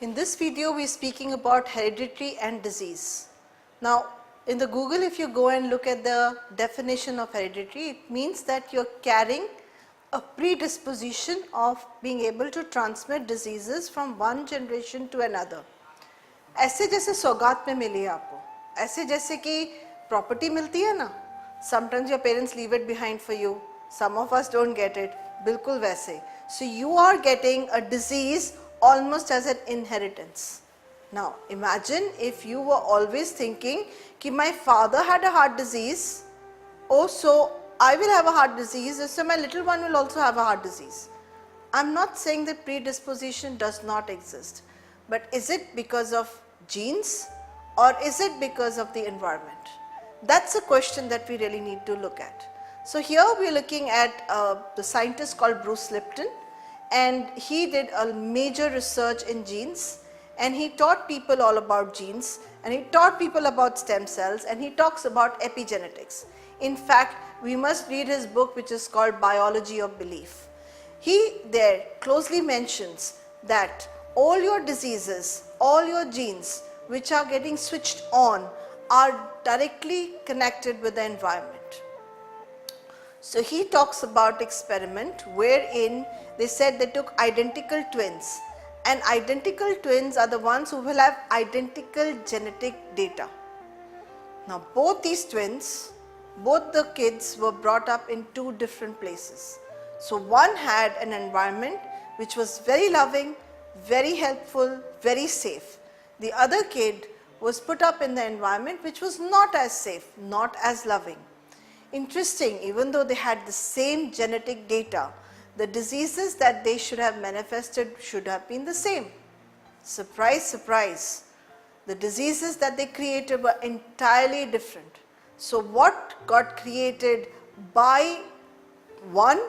In this video we are speaking about heredity and disease. Now in the Google, if you go and look at the definition of heredity, it means that you are carrying a predisposition of being able to transmit diseases from one generation to another. ऐसे जैसे सौगात में मिली है आपको, ऐसे जैसे कि property मिलती है ना, sometimes your parents leave it behind for you, some of us don't get it, बिल्कुल वैसे. So you are getting a disease almost as an inheritance. Now imagine if you were always thinking कि my father had a heart disease, oh so I will have a heart disease, so my little one will also have a heart disease. I am not saying that predisposition does not exist, but is it because of genes or is it because of the environment? That's a question that we really need to look at. So here we are looking at the scientist called Bruce Lipton, and he did a major research in genes, and he taught people all about genes, and he taught people about stem cells, and he talks about epigenetics. In fact, we must read his book which is called Biology of Belief. He there closely mentions that all your diseases, all your genes which are getting switched on are directly connected with the environment. So he talks about experiment wherein they said they took identical twins, and identical twins are the ones who will have identical genetic data. Now both these twins, both the kids were brought up in two different places. So one had an environment which was very loving, very helpful, very safe. The other kid was put up in the environment which was not as safe, not as loving. Interesting, even though they had the same genetic data, the diseases that they should have manifested should have been the same. Surprise, surprise. The diseases that they created were entirely different. So what got created by one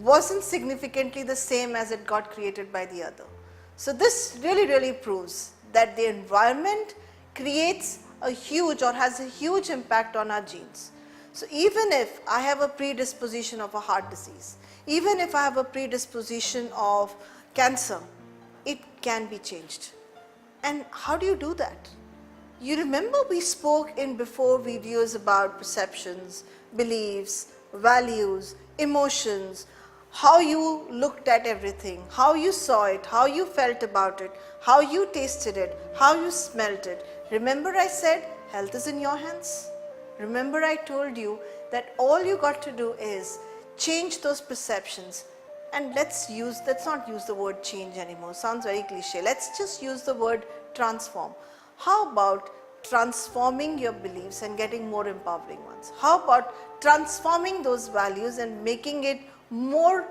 wasn't significantly the same as it got created by the other. So this really proves that the environment creates a huge or has a huge impact on our genes. So even if I have a predisposition of a heart disease, even if I have a predisposition of cancer, it can be changed. And how do you do that? You remember we spoke in before videos about perceptions, beliefs, values, emotions, how you looked at everything, how you saw it, how you felt about it, how you tasted it, how you smelt it. Remember I said health is in your hands? Remember I told you that all you got to do is change those perceptions, and let's not use the word change anymore, sounds very cliche. Let's just use the word transform. How about transforming your beliefs and getting more empowering ones? How about transforming those values and making it more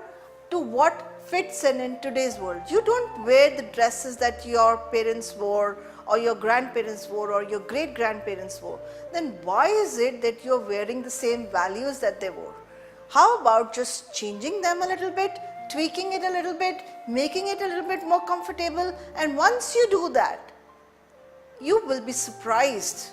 to what fits in today's world? You don't wear the dresses that your parents wore or your grandparents wore or your great grandparents wore. Then why is it that you're wearing the same values that they wore? How about just changing them a little bit, tweaking it a little bit, making it a little bit more comfortable? And once you do that, you will be surprised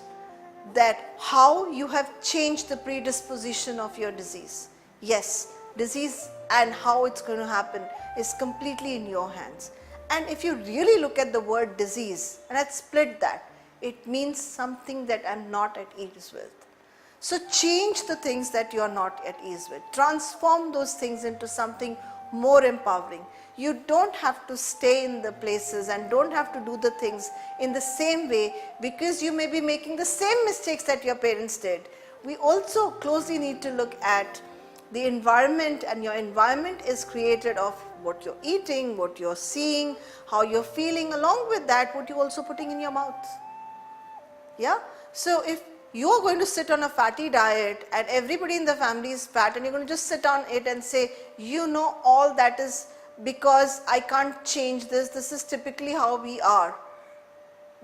that how you have changed the predisposition of your disease. Yes, disease and how it's going to happen is completely in your hands. And if you really look at the word disease, and I'd split that, it means something that I'm not at ease with. So change the things that you are not at ease with. Transform those things into something more empowering. You don't have to stay in the places and don't have to do the things in the same way because you may be making the same mistakes that your parents did. We also closely need to look at the environment, and your environment is created of what you're eating, what you're seeing, how you're feeling, along with that what you're also putting in your mouth. Yeah? So if you're going to sit on a fatty diet and everybody in the family is fat and you're going to just sit on it and say, you know, all that is because I can't change this, this is typically how we are,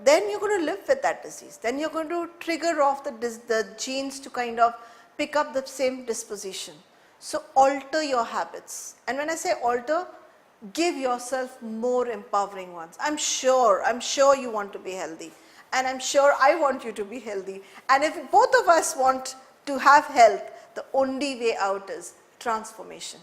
then you're going to live with that disease. Then you're going to trigger off the genes to kind of pick up the same disposition. So alter your habits, and when I say alter, give yourself more empowering ones. I'm sure you want to be healthy, and I'm sure I want you to be healthy, and if both of us want to have health, the only way out is transformation.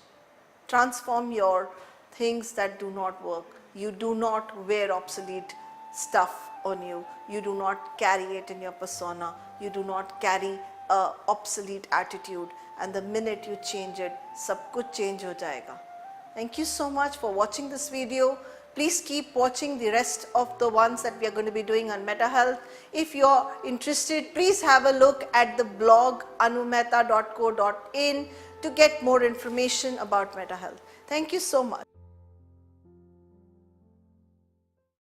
Transform your things that do not work. You do not wear obsolete stuff on you. You do not carry it in your persona. You do not carry a obsolete attitude, and the minute you change it, sab kuch change ho jayega. Thank you so much for watching this video. Please keep watching the rest of the ones that we are going to be doing on meta health. If you are interested, please have a look at the blog anumeta.co.in to get more information about meta health. Thank you so much.